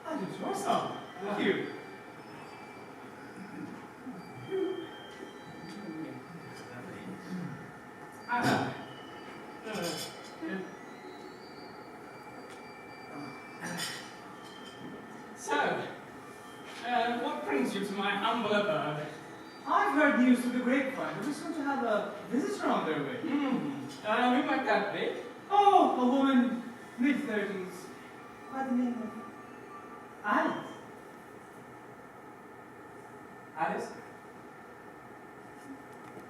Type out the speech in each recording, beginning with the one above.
I did your song. Thank you. So, what brings you to my humble abode? I've heard news through the grapevine. We're just going to have a visitor on their way. Who might that be? Oh, a woman, mid-30s, by the name of Alice. Alice?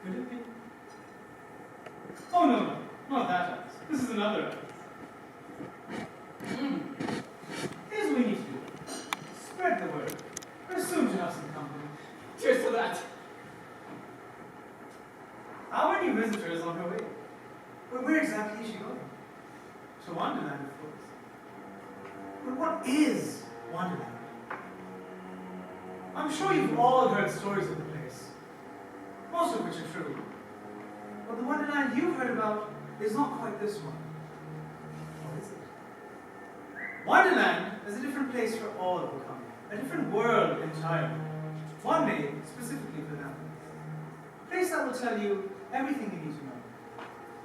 Could it be? Oh, no, not that Alice. This is another Alice. Here's what we need to do. Spread the word. We're soon to have some company. Cheers to that. Our new visitor is on her way. But where exactly is she going? To Wonderland, of course. But what is Wonderland? I'm sure you've all heard stories of the place, most of which are true. But the Wonderland you've heard about is not quite this one. Or is it? Wonderland is a different place for all who come, a different world entirely. One made specifically for them. A place that will tell you everything you need to know.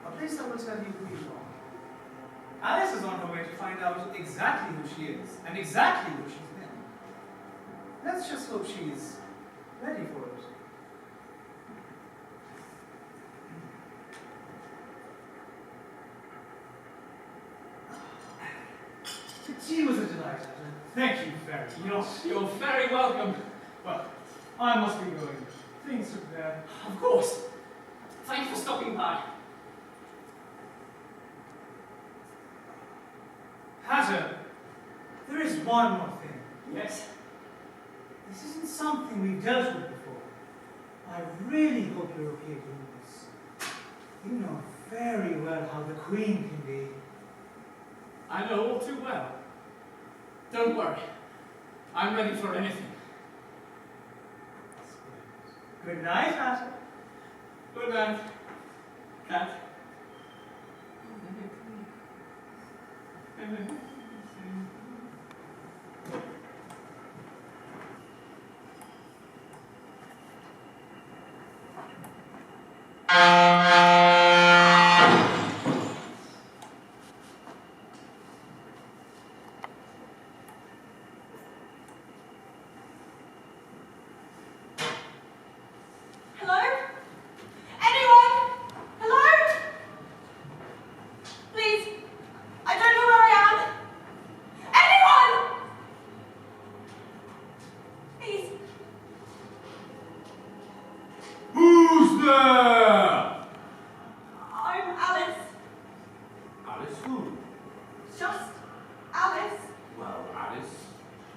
A place that will tell you who you are. Alice is on her way to find out exactly who she is and exactly who she's been. Let's just hope she's ready for it. Tea was a delight. Thank you, Fairy. You're very welcome. Well, I must be going. Things to prepare. Of course. Thanks for stopping by. Hatter, there is one more thing. Yes? This isn't something we've dealt with before. I really hope you're okay doing this. You know very well how the Queen can be. I know all too well. Don't worry. I'm ready for anything. Good night, Hatter. Good night, Cat.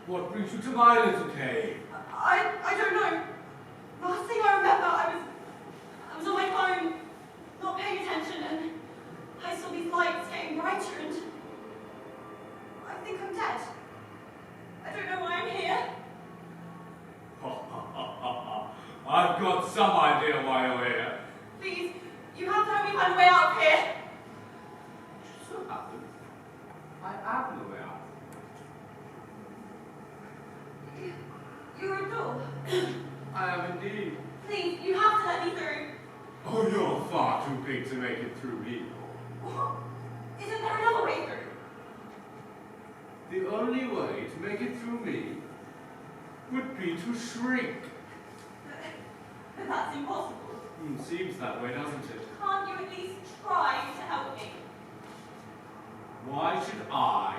What brings you to my little cave? I don't know. Last thing I remember, I was on my phone, not paying attention, and I saw these lights getting brighter, and I think I'm dead. I don't know why I'm here. I've got some idea why you're here. Please, you have to help me find a way out of here. Just so happens, I am the way out. You're a door. I am indeed. Please, you have to let me through. Oh, you're far too big to make it through me. What? Isn't there another way through? The only way to make it through me would be to shrink. But that's impossible. Seems that way, doesn't it? Can't you at least try to help me? Why should I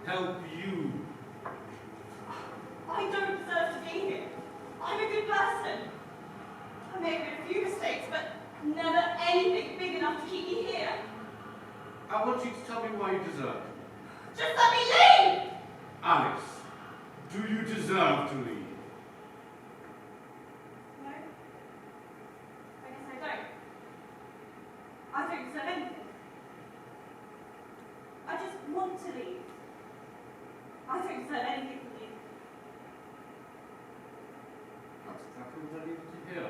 help you? I don't deserve to be here. I'm a good person. I may have made a few mistakes, but never anything big enough to keep me here. I want you to tell me why you deserve it. Just let me leave! Alice, do you deserve to leave? No. I guess I don't. I don't deserve anything. I just want to leave. I don't deserve anything from you. That's exactly what I needed to hear.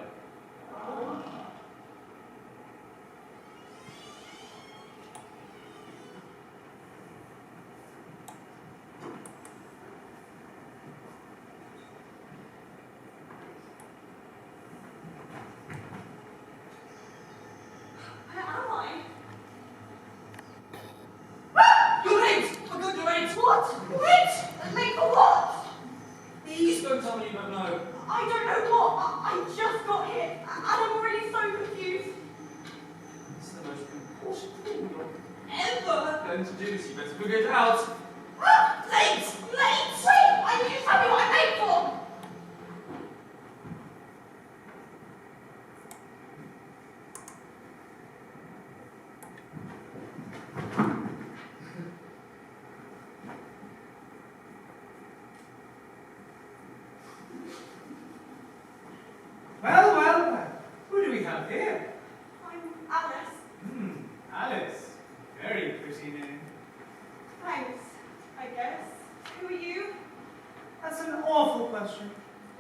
an awful question.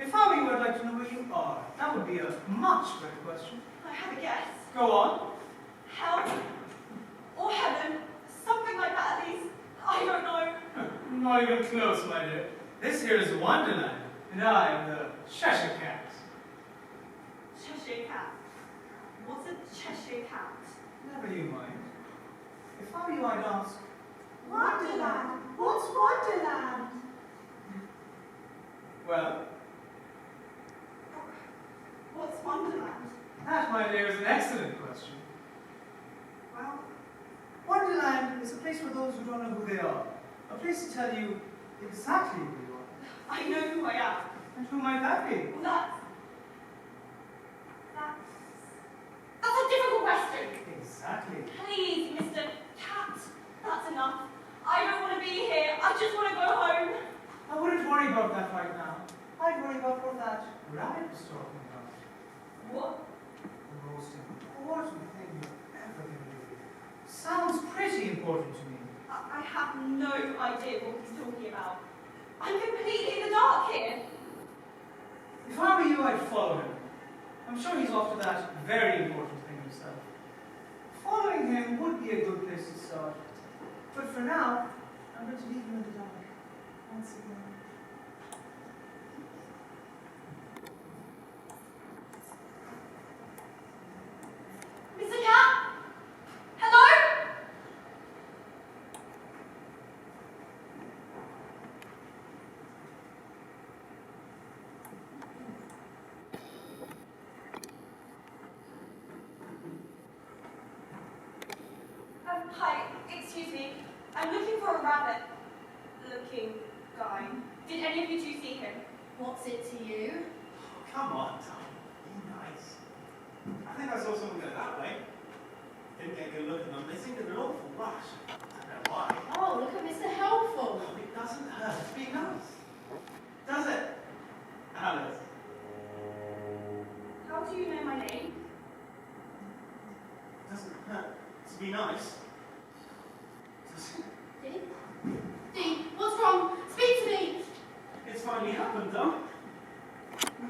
If I were you, I'd like to know where you are. That would be a much better question. I have a guess. Go on. Hell or heaven, something like that at least. I don't know. Not even close, my dear. This here is Wonderland, and I am the Cheshire Cat. Cheshire Cat. What's a Cheshire Cat? Never you mind. If I were you, I'd ask, Wonderland. What's Wonderland? well, What's Wonderland? that, my dear, is an excellent question. Well, Wonderland is a place for those who don't know who they are. A place to tell you exactly who you are. I know who I am. And who might that be? Well, that's a difficult question. Exactly. Please, Mr. Cat, that's enough. I don't want to be here. I just want to go home. I wouldn't worry about that right now. I'd worry about what that rabbit was talking about. What? The most important thing you're ever going to do. Sounds pretty important to me. I have no idea what he's talking about. I'm completely in the dark here. If I were you, I'd follow him. I'm sure he's off to that very important thing himself. Following him would be a good place to start. But for now, I'm going to leave him in the dark. Once again. Mr. Cat? Hello? Hi, excuse me. I'm looking for a rabbit-looking guy. Did any of you two see him? What's it to you? Come on, Tom. Be nice. I think I saw someone go that way. Didn't get a good look at them. They seemed in an awful rush. I don't know why. Oh, look at Mr. Helpful. Oh, it doesn't hurt to be nice. Does it? Alice. How do you know my name? Doesn't hurt to be nice. Does it? Dee? Dee, what's wrong? Speak to me. It's finally happened, Tom.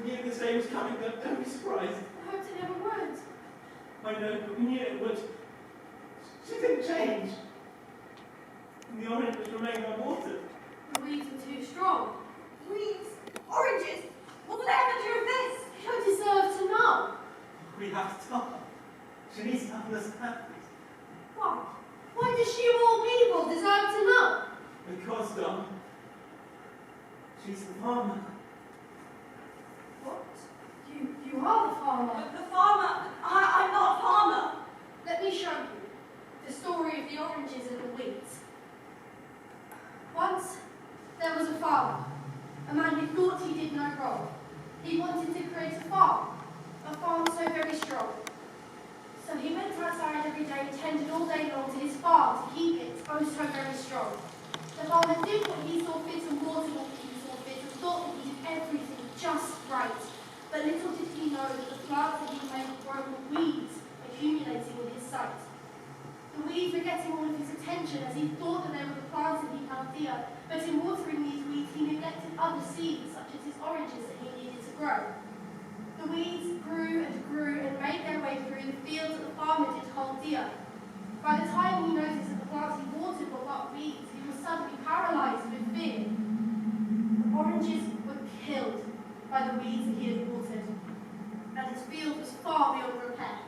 We knew this day was coming, but don't be surprised. I hoped it never would. I know, but we knew it would. She didn't change. And the orange was remained unwatered. The weeds were too strong. Weeds? Oranges? What did I ever do with this? You don't deserve to know. We have to stop. She needs to understand. Why? Why does she of all people deserve to know? Because, Dom, she's the farmer. What? You are the farmer. The farmer? I'm not a farmer. Let me show you the story of the oranges and the weeds. Once, there was a farmer, a man who thought he did no wrong. He wanted to create a farm so very strong. So he went outside every day, tended all day long to his farm to keep it oh so very strong. The farmer did what he saw fit and watered what he saw fit and thought that he did everything just right. But little did he know that the plants that he made would grow with weeds accumulating in his sight. The weeds were getting all of his attention as he thought that they were the plants that he held dear, but in watering these weeds he neglected other seeds such as his oranges that he needed to grow. The weeds grew and made their way through the fields that the farmer did hold dear. By the time he noticed that the plants he watered were but weeds, he was suddenly paralysed with fear. The oranges were killed by the weeds that he had watered, and his field was far beyond repair.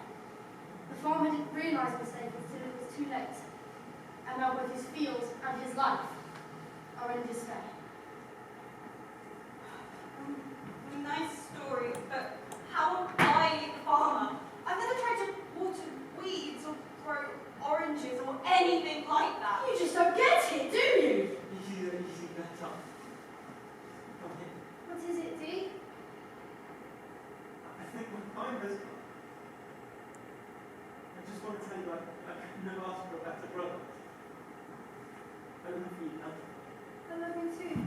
The farmer didn't realise the mistake until it was too late, and now both his field and his life are in despair. Nice story, but how am I the farmer? I've never tried to water weeds or grow oranges or anything like that. You just don't get it, do you? Easy there, Tom. Come here. What is it, Dee? I think my time has come. I just want to tell you I never asked for a better brother. I love you, Tom. I love you too,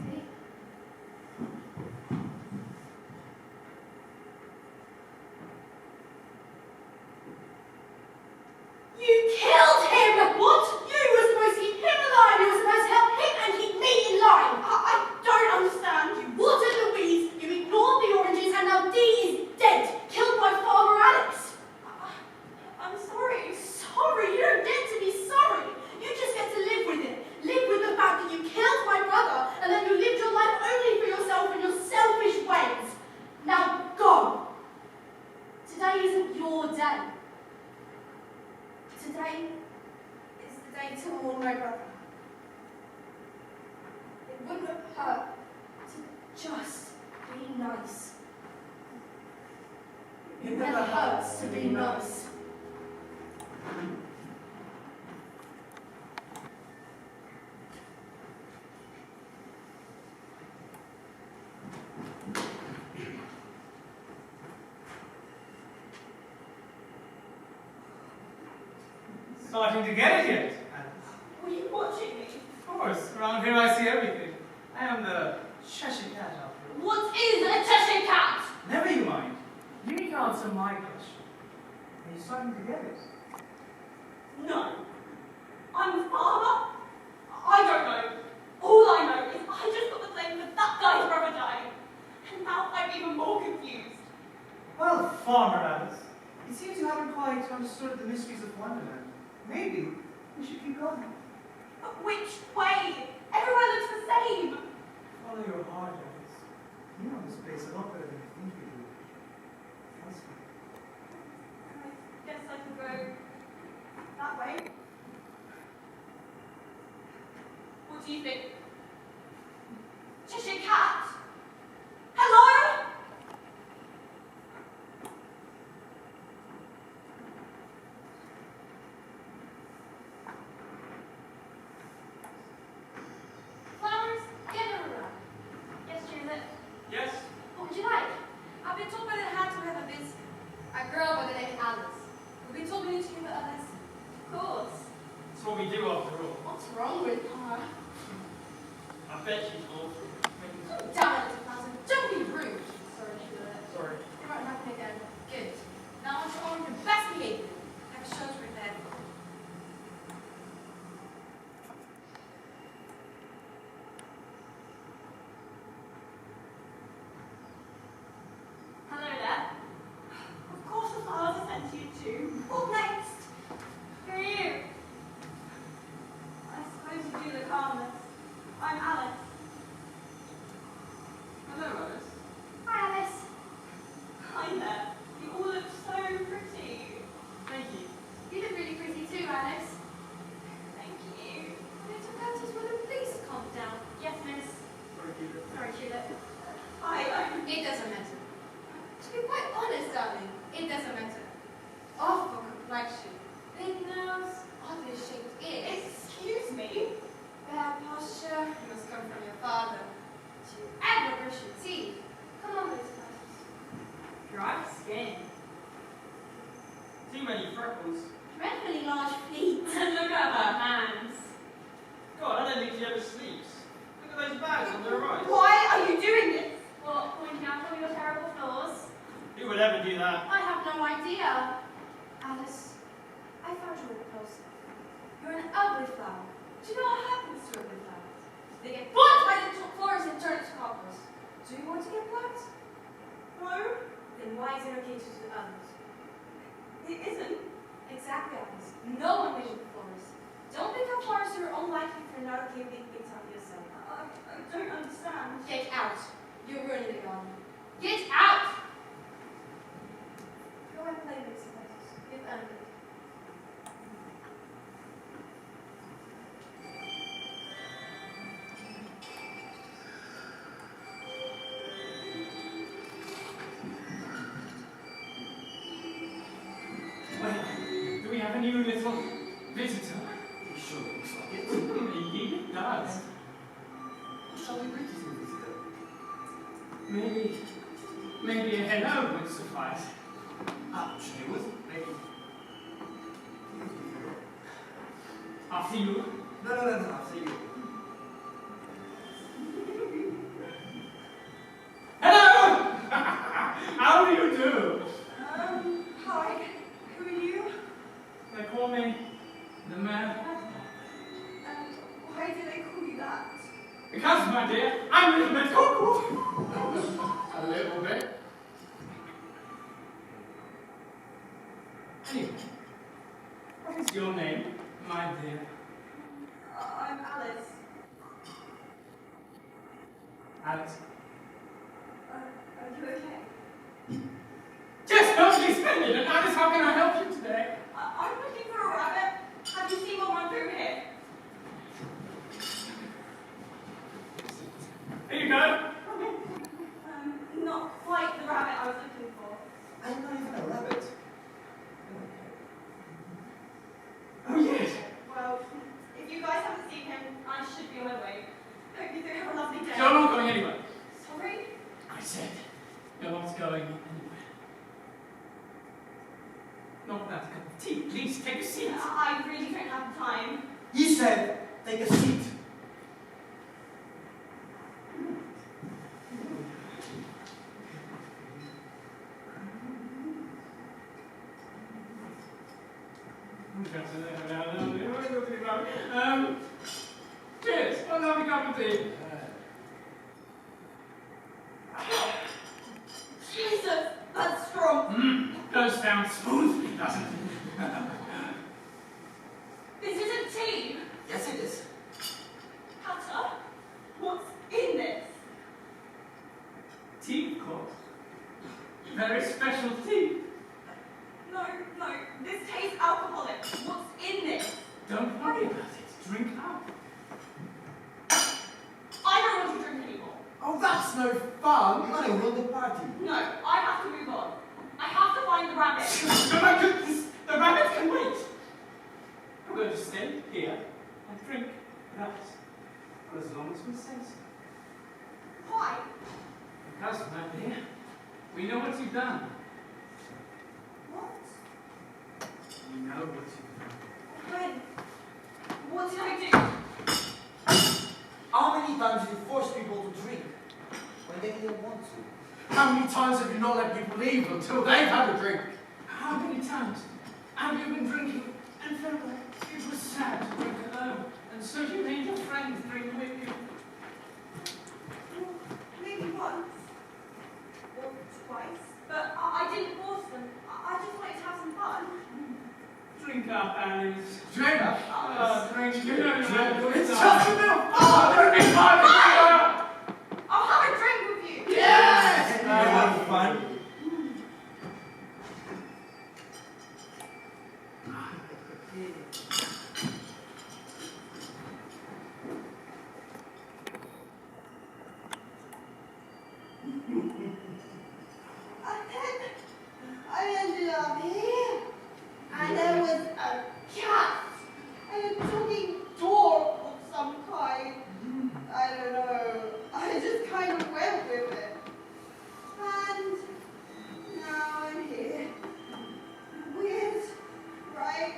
never hurts to be nice. Starting to get it yet? Were you watching me? Of course, around here I see everything. I am the Cheshire Cat after all. What is a Cheshire Cat? Never you mind. You need to answer my question. Are you starting to get it? No. I'm a farmer. I don't know. All I know is I just got the blame for that guy's brother dying. And now I'm even more confused. Well, Farmer Alice, it seems you haven't quite understood the mysteries of Wonderland. Maybe we should keep going. But which way? Everywhere looks the same. Follow your heart, Alice. You know this place a lot better than you think you do. Trust me. I guess I can go that way. What do you think? Cheshire Cat? Hello? Flowers, gather around. Yes, Juliet. Yes? What would you like? I've been told by the hat we have a visit. A girl by the name of Alice. We've been told we need to give her a lesson. Of course. That's what we do after all. What's wrong with her? I bet she's awful. Oh, damn it, Flowers. Don't be rude. Sorry, Juliet. Sorry. You're not happening again. Good. Now I want you all on your best behavior. Have a show to prepare. Hello there. Of course the flowers are sent to you too. What next? Who are you? I suppose you do the calmness. I'm Alice. Hello, Alice. Hi, Alice. Hi there. You all look so pretty. Thank you. You look really pretty too, Alice. Thank you. Little Curtis, will you please calm down? Yes, miss. Sorry, Juliet. Hi, It doesn't matter. To be quite honest, darling, it doesn't matter. Awful complexion, big nose, oddly shaped ears, excuse me. bad posture, you must come from your father. To admirable Russian teeth. Come on, Miss Curtis. Dry skin. Too many freckles. Dreadfully large feet. And look at her hands. God, I don't think she ever sleeps. Look at those bags under her eyes. Why are you doing this? What, pointing out all your terrible flaws? Who would ever do that? I have no idea. Alice, I found you repulsive. You're an ugly flower. Do you know what happens to ugly flowers? They get plucked by the flowers and turn to cockles. Do you want to get plucked? No, Then why is it okay to do others? it isn't. Exactly, Alice. No one wishes the flowers. Don't pick up flowers you're unlikely if you're not okay with being picked up yourself. I don't understand. Get out. You're ruining the garden. Get out! Go and play with Curtis. You've earned it. Well, do we have a new little visitor? It sure looks like it. Indeed it does. Shall we greet this new visitor? Maybe a hello would suffice. Ah, she was. Maybe. After you. No, I'll see you. Hello! How do you do? Hi. Who are you? They call me the man. And why do they call you that? Because, my dear, I'm a little bit cuckoo. A little bit. Anyway, what is your name, my dear? I'm Alice. Alice. Are you okay? Just don't be splendid, and Alice, how can I help you today? I'm looking for a rabbit. Have you seen one run through here? Here you go. Not quite the rabbit I was looking for. I'm not even a rabbit. Cheers. I'll have a cup of tea. Jesus, that's strong. Goes down smoothly, doesn't it? This isn't tea. Yes, it is. Hatter, what's in this? Tea, of course. Very special tea. No, this tastes alcoholic. What's in this? Don't worry about it. Drink up. I don't want to drink anymore. Oh, that's no fun. I don't run the party. No, I have to move on. I have to find the rabbit. Oh my goodness, the rabbit can wait. I'm going to stay here and drink that for as long as we say so. Why? Because, my dear, we know what you've done. What? We know what you've done. When? What did I do? How many times do you force people to drink when they didn't want to? How many times have you not let people leave until they've had a drink? How many times have you been drinking and felt like it was sad to drink alone, and so you made your friends drink with you? Maybe once. Or twice. But I didn't force them. I just wanted to have some fun. Drink up, Alice. Drink up. Drink. You know It's it's just a milk. Oh, drink it, I'll have a drink with you. Yes! You have fun. I ended up here, and there was a cat and a talking dog of some kind. I don't know. I just kind of went with it, and now I'm here. Weird, right?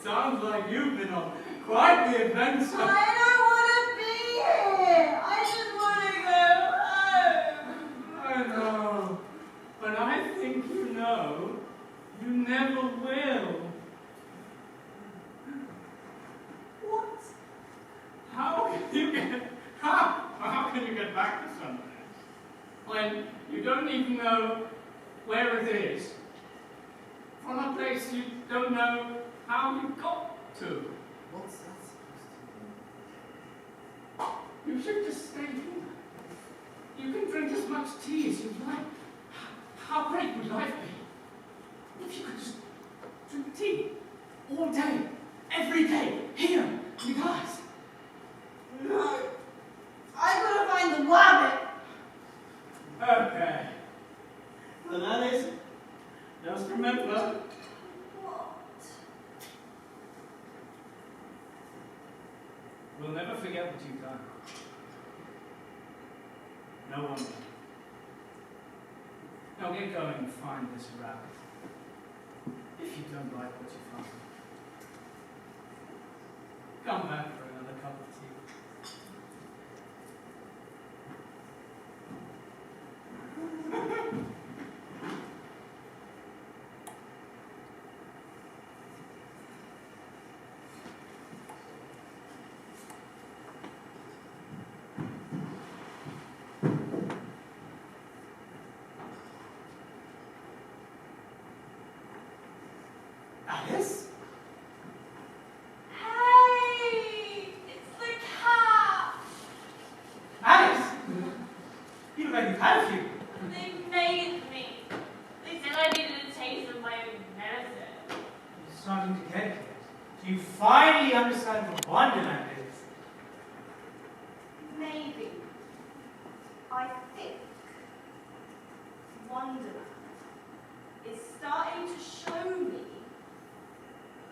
Sounds like you've been on quite the adventure. I don't want to be here. I just want to go home. I know, but I think you know, you never will. What? How can you get back to something when you don't even know where it is, from a place you don't know how you got to? What's that supposed to mean? You should just stay here. You can drink as much tea as you like. How great would life be if you could just drink tea all day, every day, here, you guys? No. I gotta find the rabbit. Okay. Well, that is, just remember, What? we'll never forget what you've done. No one will. Now get going and find this rabbit. If you don't like what you find, come back for another cup of tea. Alice? Hey! It's the cat! Alice! You look like you've had a few. They made me. They said I needed a taste of my own medicine. You're starting to get it. Do you finally understand what Wonderland is? Maybe. I think Wonderland is starting to show me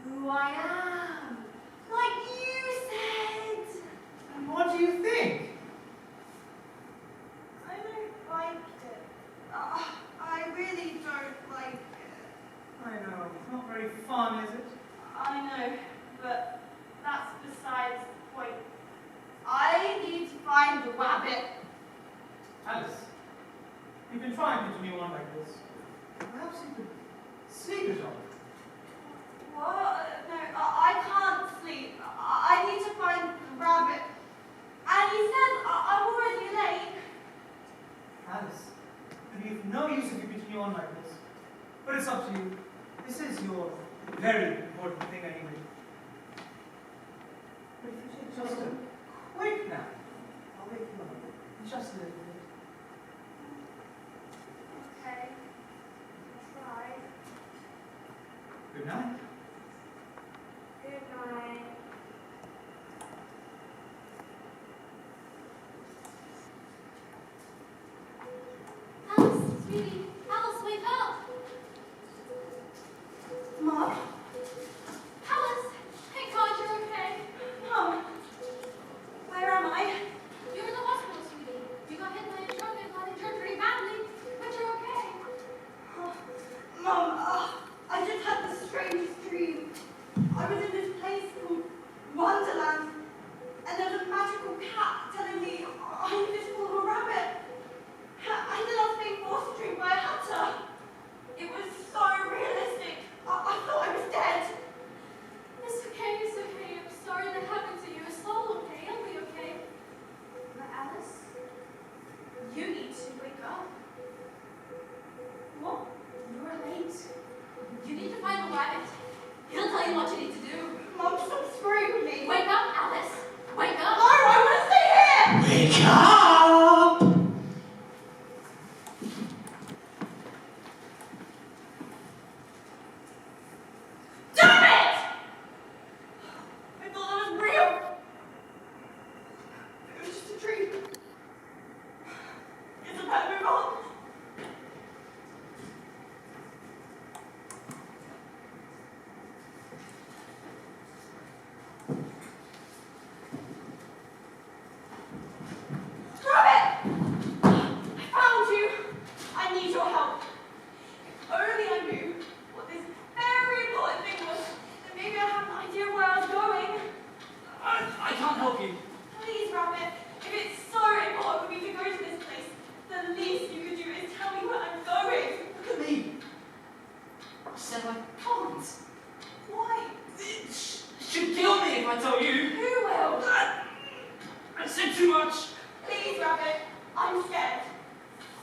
who I am. Like you said. And what do you think? I don't like it. I really don't like it. I know, it's not very fun, is it? I know, but that's besides the point. I need to find the rabbit. Alice, you've been trying to do me one like this. Perhaps you could sleep it off. What? be of no use if you continue on like this. But it's up to you. This is your very important thing anyway. But if you take just a quick nap, I'll wake you up. Just a little bit. Okay. Try. Good night. Good night. Alice, sweetie. Alice, wake up. Mom? Alice, thank God you're okay. Mom? Where am I? You're in the hospital, sweetie. You got hit by a truck and got injured pretty badly, but you're okay. Oh, Mom, I just had the strangest dream. I was in this place called Wonderland, and there was a magical cat telling me I'm invisible to a rabbit. I ended up being forced to drink by a hatter. It was so realistic. I thought I was dead. It's okay, it's okay. I'm sorry that happened to you. It's all okay. I'll be okay. But Alice, you need to wake up. What? You're late. You need to find the rabbit. He'll tell you what you need to do. Mom, stop screwing with me. Wake up, Alice. Wake up. No, I want to stay here. Wake up! Damn it! I thought that was real. It was just a dream. It's a better move on. Rabbit! I found you. I need your help. If only I knew what this very important thing was, then maybe I'd have an idea where I was going. I can't help you. Please, Rabbit, if it's so important for me to go to this place, the least you could do is tell me where I'm going. Look at me. I said I can't. Why? It should kill me if I tell you. Who will? I said too much. Please, Rabbit, I'm scared.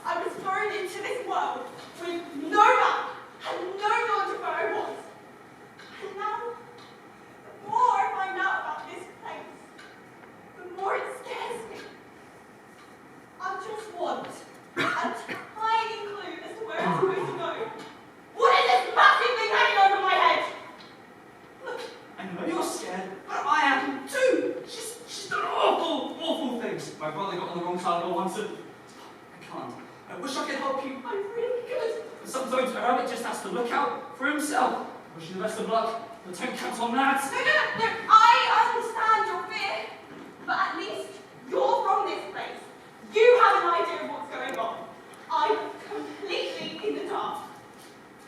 I was thrown into this world with no map and no knowledge of where I was. And now, the more I find out about this place, the more it scares me. I just want a tiny clue as to where I'm supposed to go. What is this massive thing hanging over my head? Look, I know you're scared, but I am too. She's done awful things. My brother got on the wrong side of the once and I can't. I wish I could help you. I really could. But sometimes a rabbit just has to look out for himself. I wish you the best of luck. But don't count on that. no, I understand your fear, but at least you're from this place. You have an idea of what's going on. I'm completely in the dark.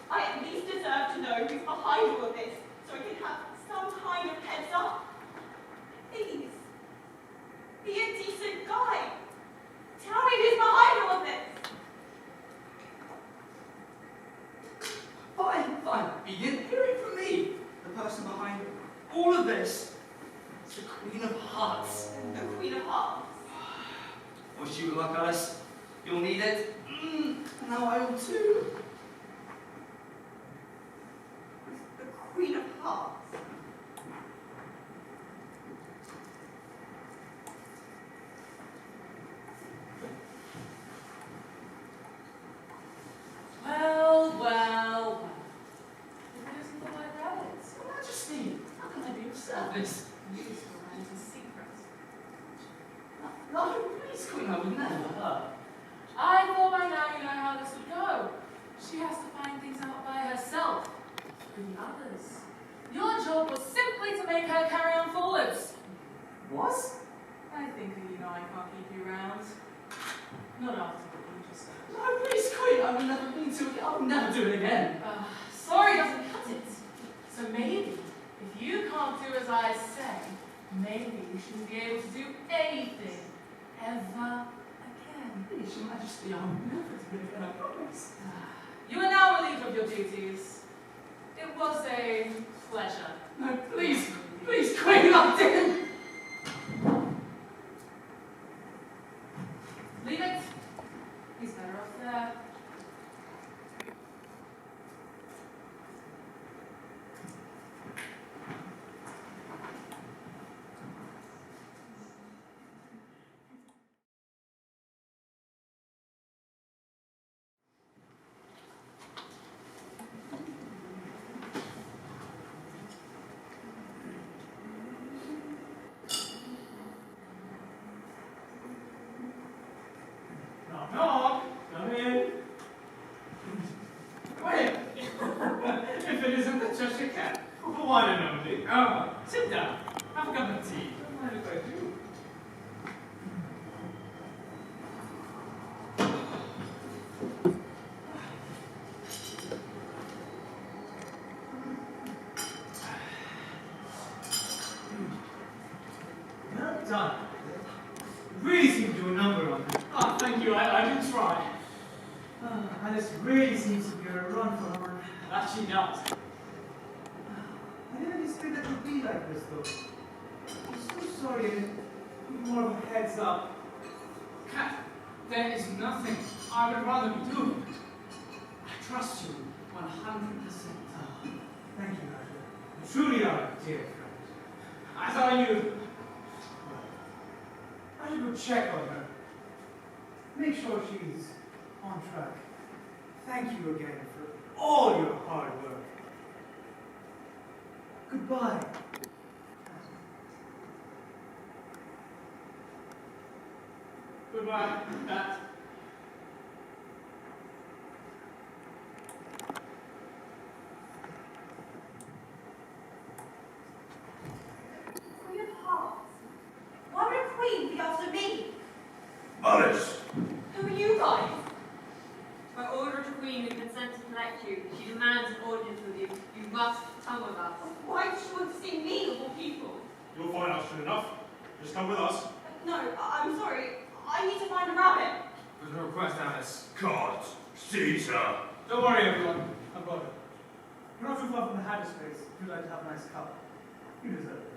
I at least deserve to know who's behind all of this, so I can have some kind of heads up. Please, be a decent guy. Tell me who's behind all of this. Fine. Begin hearing from me. The person behind all of this is the Queen of Hearts. The Queen of Hearts. Wish you luck, Alice. You'll need it. Now I will too. The Queen of Hearts. Well. It isn't the White Rabbits. Your Majesty, how can I be of service? You still ran into secrets. No, please, Queen, I would never. I thought by now you know how this would go. She has to find things out by herself. Through the others. Your job was simply to make her carry on forwards. Was? I think that you know I can't keep you around. Not after what you just said. No, please, Queen, I will never mean to. I will never do it again. Sorry doesn't cut it. So maybe, if you can't do as I say, maybe you shouldn't be able to do anything ever again. Please, Your Majesty, I will never do it again, I promise. You are now relieved of your duties. It was a pleasure. No, please, Queen, I didn't. Leave it. He's better off there. I do try. Alice really seems to be on a run for her. That she does. I didn't expect that to be like this, though. I'm so sorry. I didn't give you more of a heads up. Cat, there is nothing I would rather be doing. I trust you 100%. Thank you, Roger. You truly are a dear friend. As are you. Well, I should go check on her. Make sure she's on track. Thank you again for all your hard work. Goodbye. Goodbye, Cat. Queen of Hearts. Why would a queen be after me? Alice! Who are you guys? By order of the Queen, we consent to collect you. She demands an audience with you. You must come with us. Why would you want to see me of all people? You'll find out soon enough. Just come with us. No, I'm sorry. I need to find a rabbit. There's no request, Alice. God, Caesar! Don't worry, everyone. I've got it. You're not too far from the Hatter space if you'd like to have a nice cup. You deserve it.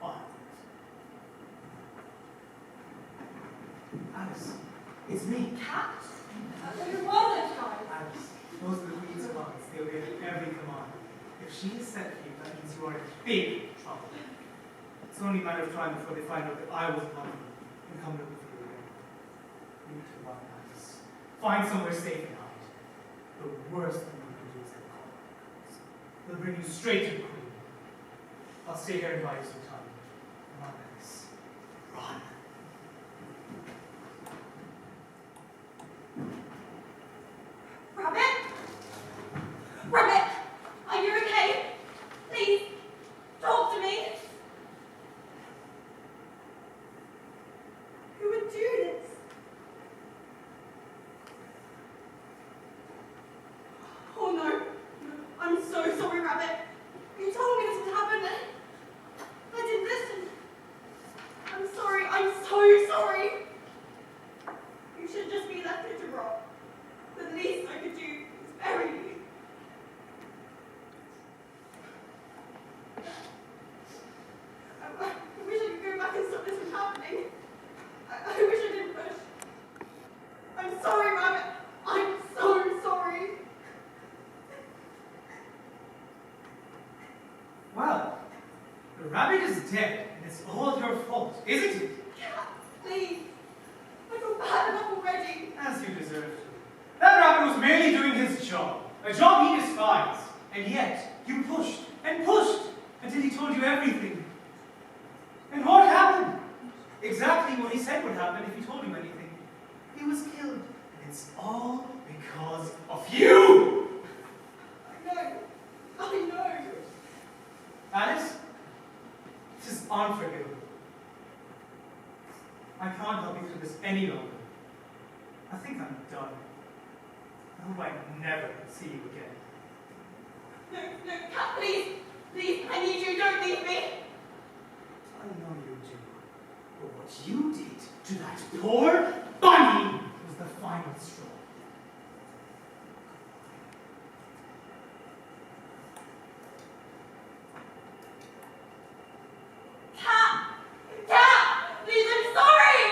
I'll have it. Alice, it's me. Cat? Who was it, guys? Alice, those are the Queen's commands. They'll get every command. If she is sent for you, that means you are in big trouble. It's only a matter of time before they find out that I was among them and come looking for you again. You need to run, Alice. Find somewhere safe and hide. The worst thing you can do is get caught. They'll bring you straight to the Queen. I'll stay here and buy you some time. Run, Alice. Run. Rabbit? Rabbit! Are you okay? Please, talk to me. Who would do this? Oh no. No, I'm so sorry, Rabbit. You told me this would happen. I didn't listen. I'm sorry. I'm so sorry. You should just be left here to rot. The least I could do is bury you. I wish I could go back and stop this from happening. I wish I didn't push. I'm sorry, Rabbit. I'm so sorry. Well, the rabbit is dead, and it's all your fault, isn't it? Cat, please. I feel bad enough already. As you deserve to. That rabbit was merely doing his job, a job he despised, and yet you pushed and pushed until he told you everything. And what happened? Exactly what he said would happen if he told you anything. He was killed, and it's all because of you! I know. Alice, this is unforgivable. I can't help you through this any longer. I think I'm done. I hope I never see you again. No, Cat, please. Please, I need you. Don't leave me. I know you do. But what you did to that poor bunny was the final straw. Cat, please, I'm sorry.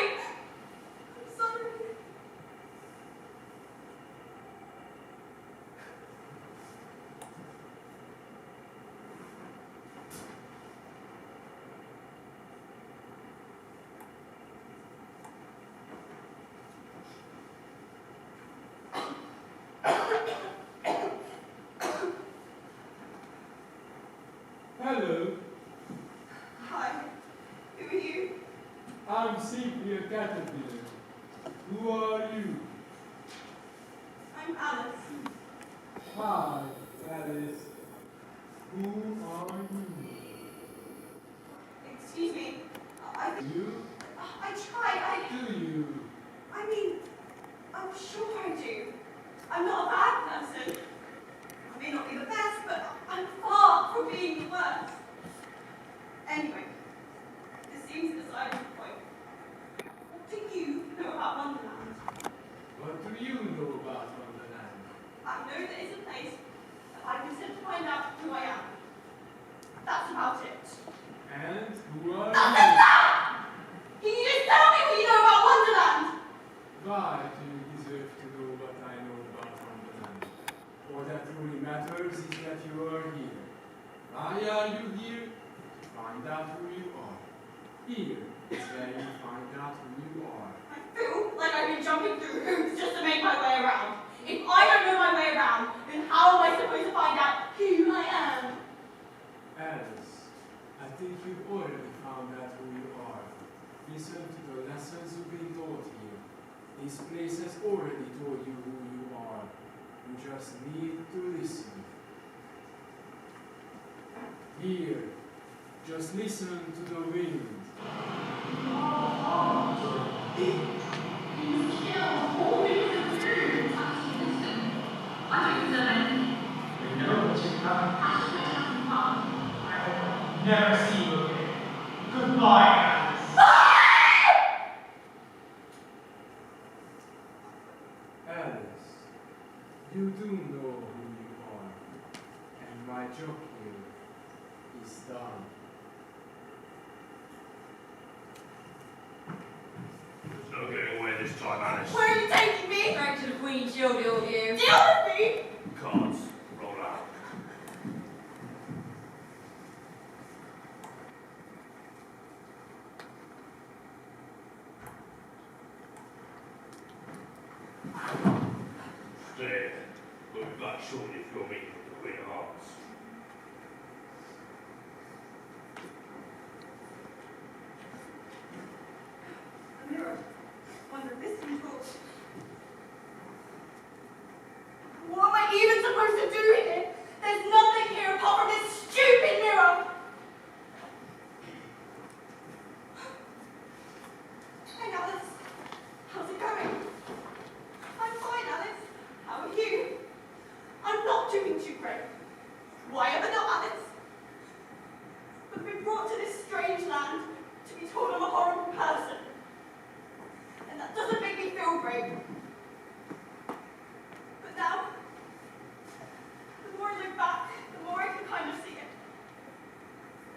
I'm sorry. Hello, Hi. Who are you? I'm Sepia Caterpillar. Who are you? I'm Alice. Hi, Alice. Who are you? Excuse me. You? I tried. Do you? I mean, I'm sure I do. I'm not a bad person. I may not be the best, but I'm far from being the worst. Anyway, this seems the deciding point. What do you know about Wonderland? do you deserve to know what I know about Wonderland? All that truly matters is that you are here. Why are you here? To find out who you are. Here is where you find out who you are. I feel like I've been jumping through hoops just to make my way around. If I don't know my way around, then how am I supposed to find out who I am? Alice, I think you've already found out who you are. Listen to the lessons you've been taught here. This place has already told you who you are. You just need to listen. Here, just listen to the wind. Never see you again. Goodbye, Alice. Alice, you do know who you are, and my job here is done. There's no getting away this time, Alice. Where are you taking me? Straight to the Queen, she'll deal with you. Deal with me? Cards, roll out. Stay. We'll be back shortly if you're meeting with the Queen of Hearts. A mirror. One of this people. What am I even supposed to do here? There's nothing here apart from this stupid mirror. Hey, Alice. How's it going? I'm fine, Alice. How are you? I'm not doing too great. Why ever not, Alice? I've been brought to this strange land to be told I'm a horrible person. And that doesn't make me feel great. But now, the more I look back, the more I can kind of see it.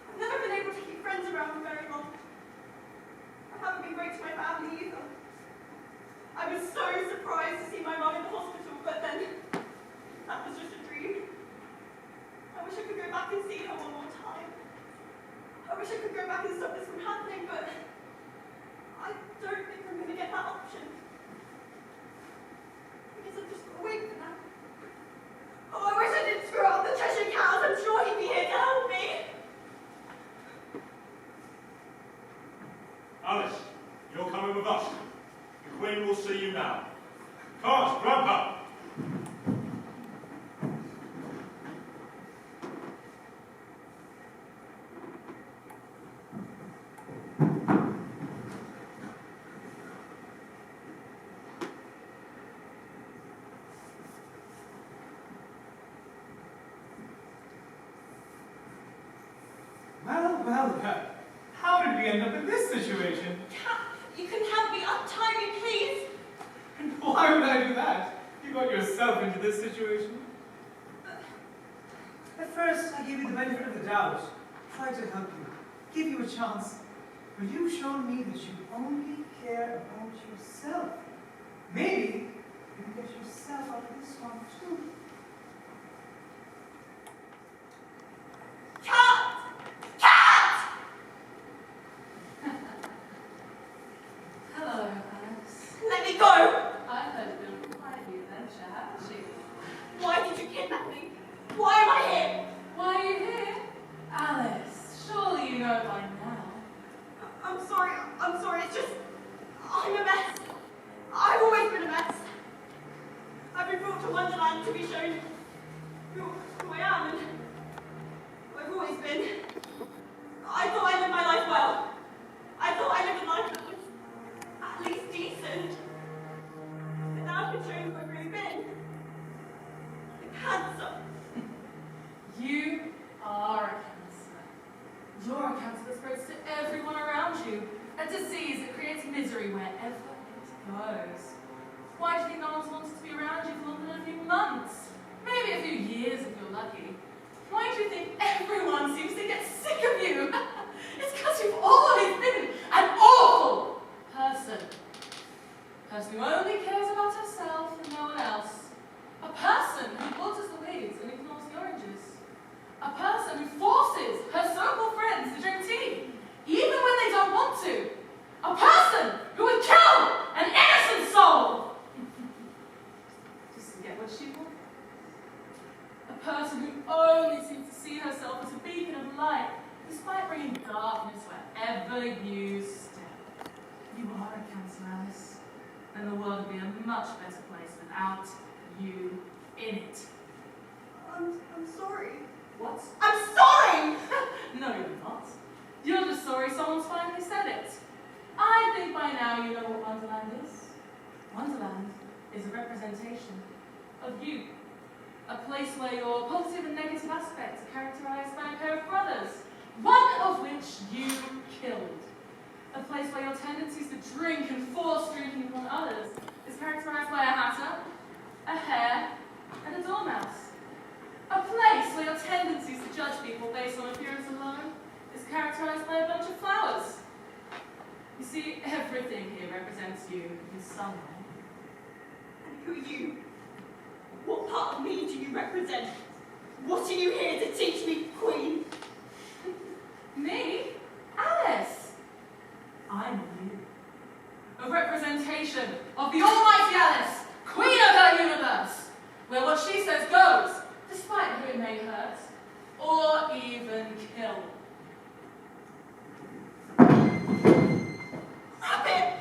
I've never been able to keep friends around for very long. I haven't been great to my family either. I was so surprised to see my mum in the hospital, but then that was just a dream. I wish I could go back and see her one more time. I wish I could go back and stop this from happening, but I don't think I'm going to get that option. I guess I've just got to wait for now. Oh, I wish I didn't screw up the Cheshire Cows. I'm sure he'd be here to help me. Alice, you're coming with us. The Queen will see you now. Cards, grab her. Well, how did we end up in this situation? You can help me untie me, please. And why would I do that? You got yourself into this situation. At first, I gave you the benefit of the doubt, tried to help you, give you a chance. But you've shown me that you only care about yourself. Maybe you can get yourself out of this one too. Cat! Cat! Hello, Alice. Let me go! I've heard it's been quite the adventure, haven't you? Why did you kidnap me? Why am I here? Why are you here? Alice, surely you know by now. I'm sorry, it's just, I'm a mess. I've always been a mess. I've been brought to Wonderland to be shown who I am and who I've always been. I thought I lived my life well. I thought I lived a life that was at least decent. But now I've been shown who I've really been. The cancer. You are a cancer. You're a cancer that spreads to everyone around you. A disease that creates misery wherever it goes. Why do you think no one's wanted to be around you for longer than a few months? be a much better place without you in it. I'm sorry. What? I'm sorry! No, you're not. You're just sorry someone's finally said it. I think by now you know what Wonderland is. Wonderland is a representation of you. A place where your positive and negative aspects are characterized by a pair of brothers, one of which you killed. A place where your tendencies to drink and force drinking upon others is characterized by a hatter, a hare, and a dormouse. A place where your tendencies to judge people based on appearance alone is characterized by a bunch of flowers. You see, everything here represents you in some way. And who are you? What part of me do you represent? What are you here to teach me, Queen? Me? Alice! I'm you. A representation of the almighty Alice, queen of her universe, where what she says goes, despite who it may hurt, or even kill. Rabbit!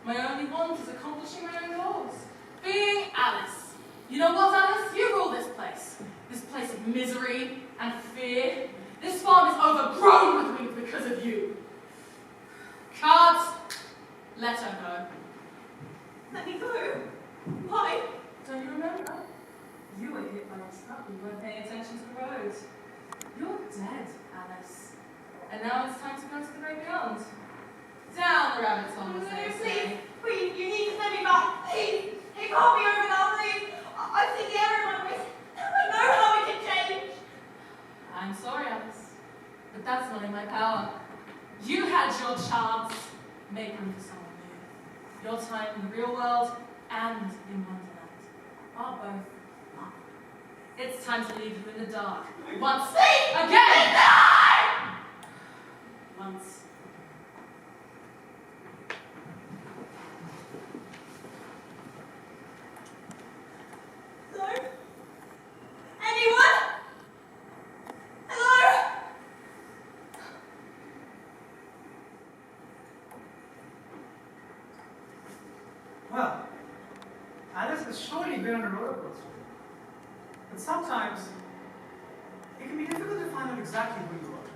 My only want is accomplishing my own goals. Being Alice. You know what, Alice? You rule this place. This place of misery and fear. This farm is overgrown with weeds because of you. Cards, let her go. Let me go. Why? Don't you remember? You were hit by a truck. You weren't paying attention to the road. You're dead, Alice. And now it's time to go to the great beyond. Down the rabbit hole, as they say. Please, you need to send me back. Please. He can't be over now, please. I've seen the error in my ways. I know how it can change. I'm sorry, Alice, but that's not in my power. You had your chance. Make room for someone new. Your time in the real world and in Wonderland are both up. It's time to leave you in the dark. Once again! Once. Hello? Anyone? Hello? Well, Alice has surely been on a roller coaster. But sometimes, it can be difficult to find out exactly who you are.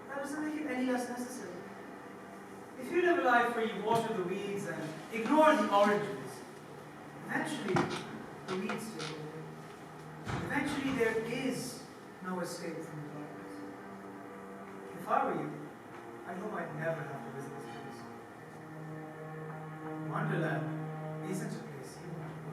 That doesn't make it any less necessary. If you live a life where you water the weeds and ignore the oranges, eventually the weeds take over. Eventually there is no escape from the darkness. If I were you, I'd hope I'd never have to visit this place. Wonderland isn't a place you want to go.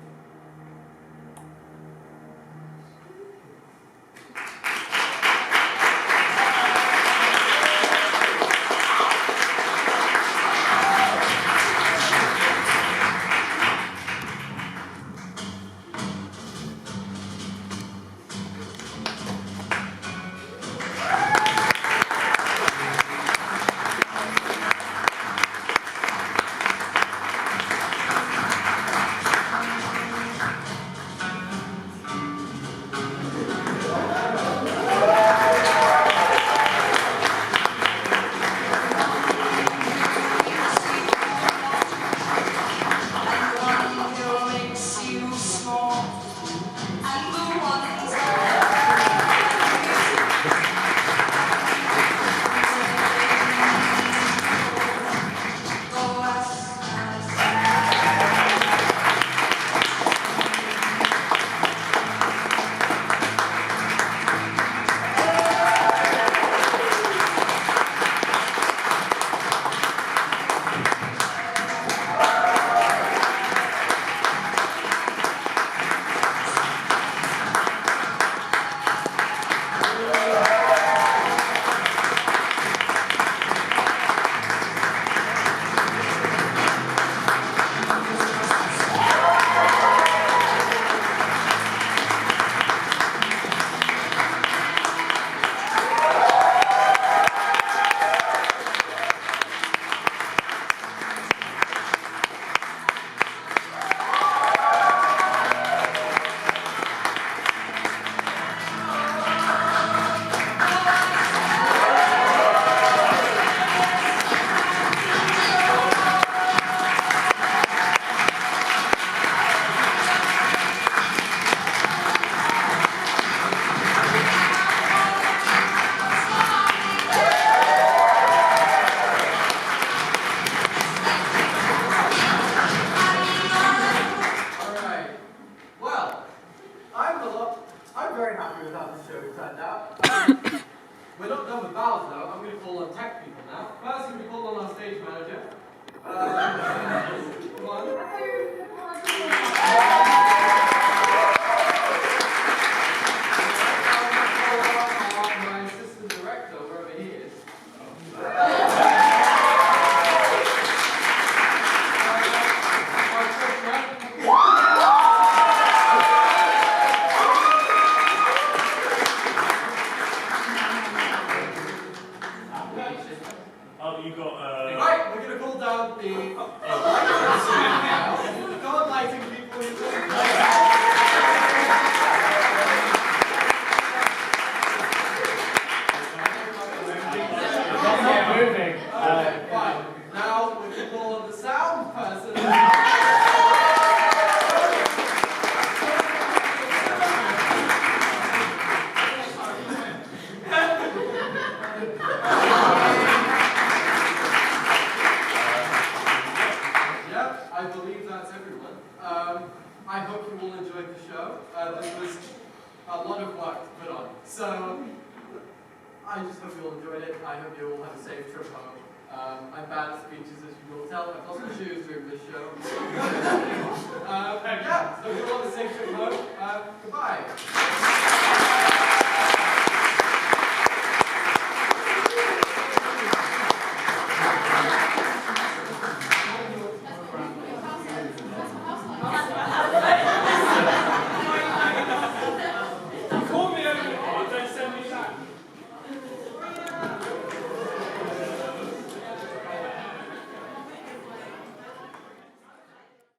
I hope you all enjoyed the show. This was a lot of work to put on. So, I just hope you all enjoyed it. I hope you all have a safe trip home. I'm bad at speeches, as you can all tell. I've lost my shoes during this show. Yeah, so if you all have a safe trip home, goodbye.